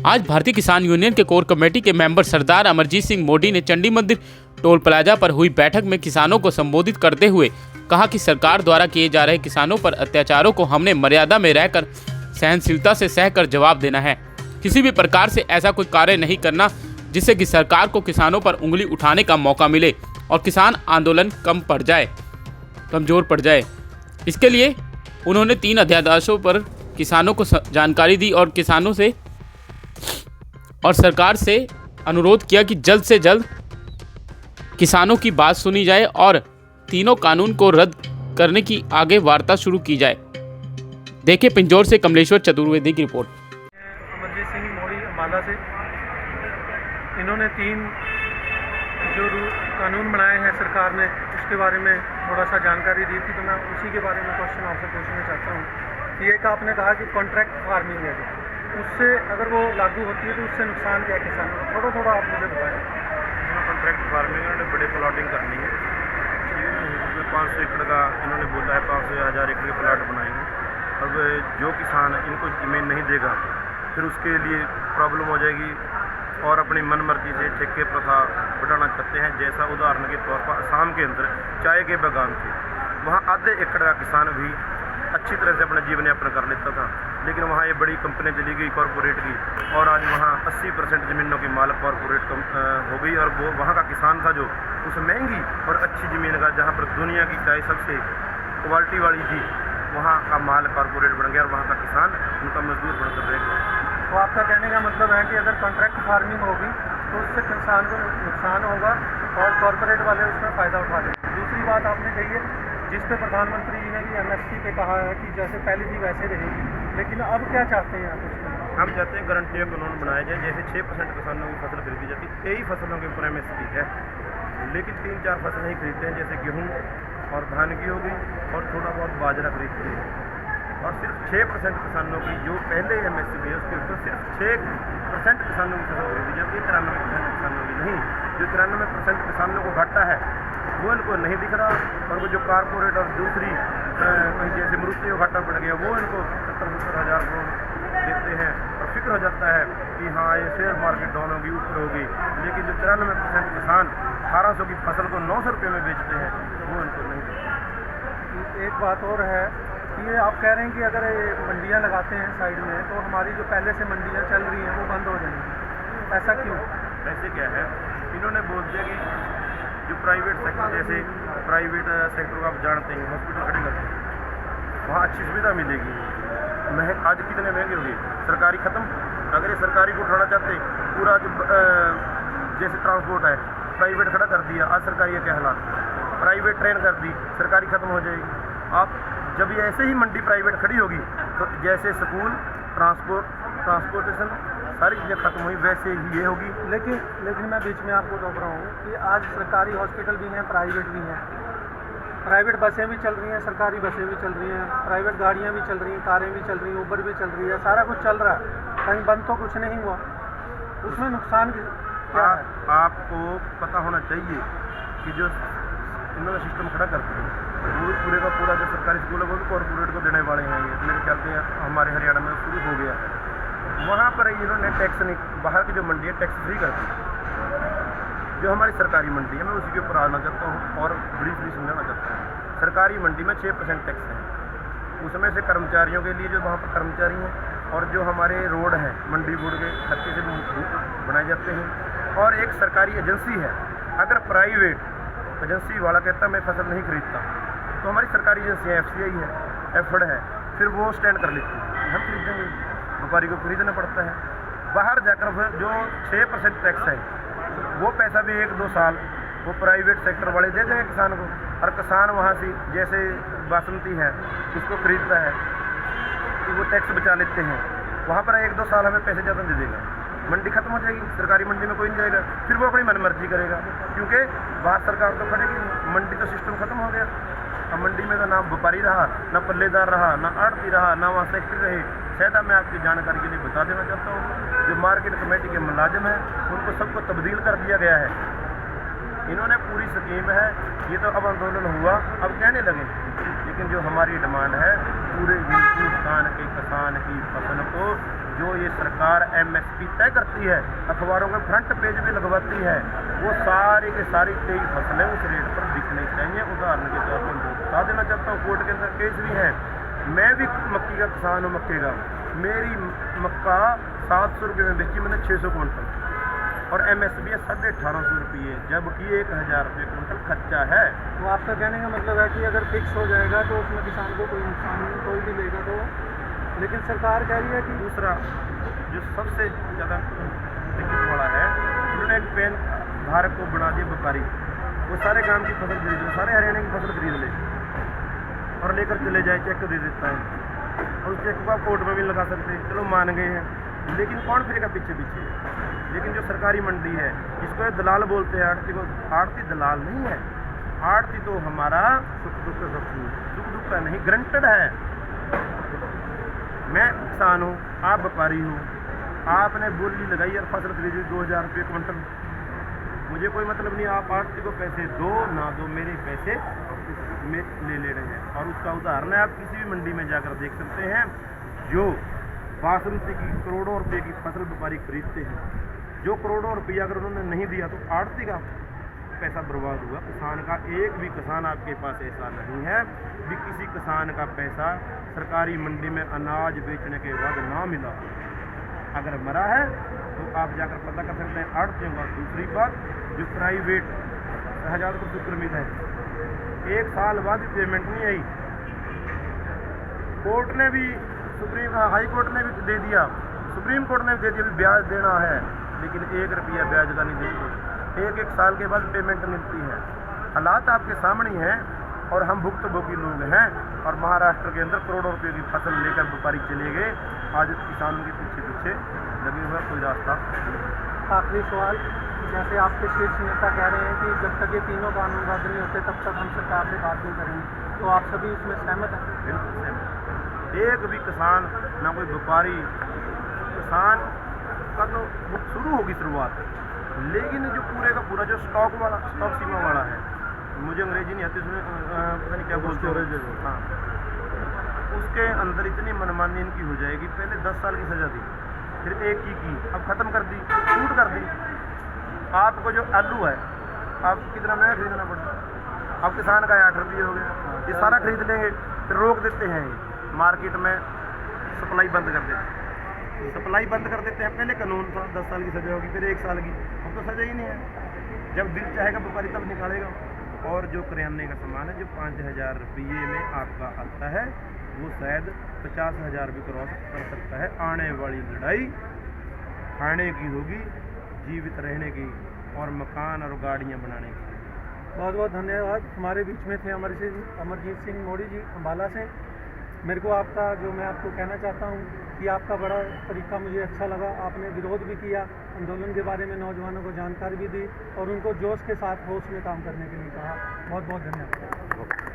आज भारतीय किसान यूनियन के कोर कमेटी के मेंबर सरदार अमरजीत सिंह मोदी ने चंडी मंदिर टोल प्लाजा पर हुई बैठक में किसानों को संबोधित करते हुए कहा कि सरकार द्वारा किए जा रहे किसानों पर अत्याचारों को हमने मर्यादा में रहकर सहनशीलता से सहकर जवाब देना है। किसी भी प्रकार से ऐसा कोई कार्य नहीं करना जिससे कि सरकार को किसानों पर उंगली उठाने का मौका मिले और किसान आंदोलन कमजोर पड़ जाए। इसके लिए उन्होंने 3 अध्यादेशों पर किसानों को जानकारी दी और किसानों से और सरकार से अनुरोध किया कि जल्द से जल्द किसानों की बात सुनी जाए और तीनों कानून को रद्द करने की आगे वार्ता शुरू की जाए। देखिए पिंजौर से कमलेश्वर चतुर्वेदी की रिपोर्ट। अमरजीत सिंह मोदी अम्बाला से, इन्होंने 3 जो कानून बनाए हैं सरकार ने, उसके बारे में थोड़ा सा जानकारी दी थी, तो मैं उसी के बारे में क्वेश्चन आपसे पूछना चाहता हूँ कि एक आपने कहा कि कॉन्ट्रैक्ट फार्मिंग है, उससे अगर वो लागू होती है तो उससे नुकसान क्या है किसानों को, थोड़ा आप मुझे बताएं। कॉन्ट्रैक्ट फार्मिंग इन्होंने बड़े प्लॉटिंग करनी है, उसमें 500 एकड़ का इन्होंने बोला है, 500 या 1000 एकड़ के प्लाट बनाएंगे। अब जो किसान इनको ज़मीन नहीं देगा फिर उसके लिए प्रॉब्लम हो जाएगी और अपनी मनमर्जी से ठेके प्रथा बढ़ाना चाहते हैं। जैसा उदाहरण के तौर पर असम के अंदर चाय के बागान थे, वहाँ आधे एकड़ का किसान भी अच्छी तरह से अपना जीवन यापन कर लेता था, लेकिन वहाँ ये बड़ी कंपनी चली गई कॉरपोरेट की और आज वहाँ 80% ज़मीनों की मालिक कॉरपोरेट हो गई और वो वहाँ का किसान था जो उस महंगी और अच्छी ज़मीन का, जहाँ पर दुनिया की चाय सबसे क्वालिटी वाली थी, वहाँ का माल कॉरपोरेट बन गया और वहाँ का किसान उनका मजदूर बनकर रह गया। तो आपका कहने का मतलब है कि अगर कॉन्ट्रैक्ट फार्मिंग होगी तो उससे किसान को नुकसान होगा और कॉरपोरेट वाले उसमें फ़ायदा उठा लेंगे। दूसरी बात आपने कही है जिस पे प्रधानमंत्री जी ने भी MSP पे कहा है कि जैसे पहले थी वैसे रहेगी, लेकिन अब क्या चाहते हैं आप उसमें? हम चाहते हैं गारंटी कानून बनाया जाए, जैसे 6% किसानों की फसल खरीदी जाती है, कई फसलों के ऊपर MSP है, लेकिन 3-4 फसल नहीं खरीदते हैं, जैसे गेहूँ और धान की हो गई और थोड़ा बहुत बाजरा खरीदते हैं। और सिर्फ 6% किसानों की जो पहले MSP है उसके ऊपर सिर्फ 6% किसानों की फसल खरीदी जाती है, 93% किसानों की नहीं। जो 93% किसानों को घाटा है वो इनको नहीं दिख रहा, और वो जो कॉरपोरेट और दूसरी कहीं जैसे मृत्यु को घाटा पड़ गया वो इनको 70-70 हज़ार करोड़ देते हैं और फिक्र हो जाता है कि हाँ ये शेयर मार्केट डाउन होगी, ऊपर होगी, लेकिन जो 93% किसान 1800 की फसल को 900 रुपये में बेचते हैं वो इनको नहीं देते। एक बात और है कि ये आप कह रहे हैं कि अगर ये मंडियाँ लगाते हैं साइड में तो हमारी जो पहले से मंडियाँ चल रही हैं वो बंद हो जाएंगी, ऐसा क्यों? ऐसे क्या है, इन्होंने बोल दिया कि जो प्राइवेट सेक्टर, जैसे प्राइवेट सेक्टर को आप जानते हैं, हॉस्पिटल खड़े करते हैं, वहाँ अच्छी सुविधा मिलेगी। आज कितने महंगे होंगे, सरकारी ख़त्म। अगर ये सरकारी को उठाना चाहते पूरा जो जैसे ट्रांसपोर्ट है प्राइवेट खड़ा कर दिया, आज सरकारी के हालात, प्राइवेट ट्रेन कर दी, सरकारी ख़त्म हो जाएगी। आप जब ये ऐसे ही मंडी प्राइवेट खड़ी होगी तो जैसे स्कूल, ट्रांसपोर्टेशन सारी चीज़ें खत्म हुई वैसे ही ये होगी। लेकिन मैं बीच में आपको रोक रहा हूँ कि आज सरकारी हॉस्पिटल भी हैं, प्राइवेट भी हैं, प्राइवेट बसें भी चल रही हैं, सरकारी बसें भी चल रही हैं, प्राइवेट गाड़ियाँ भी चल रही हैं, कारें भी चल रही हैं, ऊबर भी चल रही है, सारा कुछ चल रहा है, कहीं बंद तो कुछ नहीं हुआ, उसमें नुकसान क्या है? आपको पता होना चाहिए कि जो इन्होंने सिस्टम खड़ा करते हैं वो पूरे का पूरा जो सरकारी स्कूल है वो भी कॉरपोरेट को देने वाले हैं। ये मेरे ख्याल से हमारे हरियाणा में शुरू हो गया है, वहाँ पर इन्होंने टैक्स नहीं, बाहर की जो मंडी है टैक्स फ्री करती है। जो हमारी सरकारी मंडी है मैं उसी के ऊपर आना चाहता हूँ और ब्रीफली समझाना चाहता हूँ। सरकारी मंडी में 6% टैक्स है, उसमें से कर्मचारियों के लिए जो वहाँ पर कर्मचारी हैं और जो हमारे रोड हैं मंडी बोर्ड के खर्चे से बनाए जाते हैं, और एक सरकारी एजेंसी है। अगर प्राइवेट एजेंसी वाला कहता मैं फसल नहीं खरीदता तो हमारी सरकारी एजेंसी है, FCI है, एफड है, फिर वो स्टैंड कर लेती है, हम खरीदेंगे, व्यापारी को खरीदना पड़ता है। बाहर जाकर फिर जो 6% टैक्स है वो पैसा भी 1-2 साल वो प्राइवेट सेक्टर वाले दे देंगे किसान को, और किसान वहाँ से जैसे बासमती है उसको खरीदता है तो वो टैक्स बचा लेते हैं, वहाँ पर 1-2 साल हमें पैसे ज़्यादा दे देगा, मंडी खत्म हो जाएगी, सरकारी मंडी में कोई नहीं जाएगा, फिर वो अपनी मनमर्जी करेगा, क्योंकि बाहर सरकार तो खड़ेगी, मंडी तो सिस्टम खत्म हो गया। अब मंडी में तो ना व्यापारी रहा, ना पल्लेदार रहा, ना आड़ती रहा, ना वहाँ सेक्टर रहे। शायद मैं आपकी जानकारी के लिए बता देना चाहता हूँ, जो मार्केट कमेटी के मुलाजिम हैं उनको सबको तब्दील कर दिया गया है। इन्होंने पूरी स्कीम है, ये तो अब आंदोलन हुआ अब कहने लगे, लेकिन जो हमारी डिमांड है पूरे हिंदुस्तान किसान की फसल को जो ये सरकार MSP तय करती है, अखबारों के फ्रंट पेज पे लगवाती है, वो सारी की सारी 23 फसलें उस रेट पर बिकनी चाहिए। उदाहरण के तौर पर मैं बता देना चाहता हूँ, कोर्ट के अंदर केस भी है। मैं भी मक्की का किसान हूँ, मक्के का। मेरी मक्का 700 रुपये में बेची मैंने 600 क्विंटल, और MSP है 1850 रुपये, जबकि 1000 रुपये क्विंटल खर्चा है। तो आपका कहने का मतलब है कि अगर फिक्स हो जाएगा तो उसमें किसान को कोई नुकसान नहीं, कोई भी लेगा तो। लेकिन सरकार कह रही है कि दूसरा जो सबसे ज़्यादा दिक्कत वाला है, उन्होंने एक पेन धारक को बना दिया व्यापारी, वो सारे गांव की फसल खरीद ले, सारे हरियाणा की फसल खरीद ले और लेकर चले जाए, चेक दे देता है, और उस चेक को आप कोर्ट में भी लगा सकते हैं, चलो मान गए हैं, लेकिन कौन फिरेगा पीछे पीछे। लेकिन जो सरकारी मंडी है, इसको दलाल बोलते हैं, आड़ती को। आड़ती दलाल नहीं है, आड़ती तो हमारा सुख दुख का साथी है, सुख दुख का नहीं, ग्रंटेड है। मैं किसान हूँ, आप व्यापारी हो, आपने बोली लगाई और फसल खरीदी 2000 रुपये क्विंटल, मुझे कोई मतलब नहीं, आप आड़ती को पैसे दो ना दो, मेरे पैसे में ले रहे हैं। और उसका उदाहरण है, आप किसी भी मंडी में जाकर देख सकते हैं, जो बासमती की करोड़ों रुपए की फसल व्यापारी खरीदते हैं, जो करोड़ों रुपया अगर उन्होंने नहीं दिया तो आड़ती का पैसा बर्बाद हुआ। किसान का एक भी किसान आपके पास ऐसा नहीं है कि किसी किसान का पैसा सरकारी मंडी में अनाज बेचने के बाद ना मिला। अगर मरा है तो आप जाकर पता कर सकते हैं आड़तियों का। दूसरी बात, जो प्राइवेट हज़ार को शुक्रमित है, 1 साल बाद भी पेमेंट नहीं आई, कोर्ट ने भी हाई कोर्ट ने भी दे दिया, सुप्रीम कोर्ट ने भी दे दिया, भी ब्याज देना है, लेकिन 1 रुपया ब्याज का नहीं देते। 1 साल के बाद पेमेंट मिलती है। हालात आपके सामने हैं, और हम भुक्तभोगी लोग हैं, और महाराष्ट्र के अंदर करोड़ों रुपये की फसल लेकर व्यापारी चले गए, आज किसानों के पीछे पीछे लगे हुए, कोई रास्ता नहीं। आखिरी सवाल, जैसे आपके शीर्ष नेता कह रहे हैं कि जब तक ये तीनों कानून रद्द नहीं होते तब तक हम सरकार से बात नहीं करेंगे, तो आप सभी इसमें सहमत हैं? बिल्कुल सहमत। एक भी किसान, ना कोई व्यापारी, किसान का तो शुरू होगी शुरुआत, लेकिन जो पूरे का पूरा जो स्टॉक सीमा वाला है, मुझे अंग्रेजी नहीं आती, उसमें पता नहीं क्या बोलते हैं, हाँ, उसके अंदर इतनी मनमानी इनकी हो जाएगी। पहले 10 साल की सज़ा दी, फिर 1 की, अब ख़त्म कर दी, छूट कर दी। आपको जो आलू है, आप कितना महंगा खरीदना पड़ता है, अब किसान का 8 रुपये हो गया, ये सारा खरीद लेंगे, फिर रोक देते हैं मार्केट में, सप्लाई बंद कर देते हैं। सप्लाई बंद कर देते हैं, पहले कानून था 10 साल की सज़ा होगी, फिर 1 साल की, अब तो सज़ा ही नहीं है। जब दिल चाहेगा व्यापारी तब निकालेगा। और जो करियाने का सामान है, जो 5000 रुपये में आपका आता है, वो शायद 50,000 भी क्रॉस कर सकता है। आने वाली लड़ाई खाने की होगी, जीवित रहने की, और मकान और गाड़ियाँ बनाने की। बहुत बहुत धन्यवाद। हमारे बीच में थे अमरजीत सिंह मोदी जी अम्बाला से। मेरे को आपका, जो मैं आपको कहना चाहता हूँ कि आपका बड़ा तरीका मुझे अच्छा लगा। आपने विरोध भी किया, आंदोलन के बारे में नौजवानों को जानकारी भी दी, और उनको जोश के साथ होश में काम करने के लिए कहा। बहुत बहुत धन्यवाद।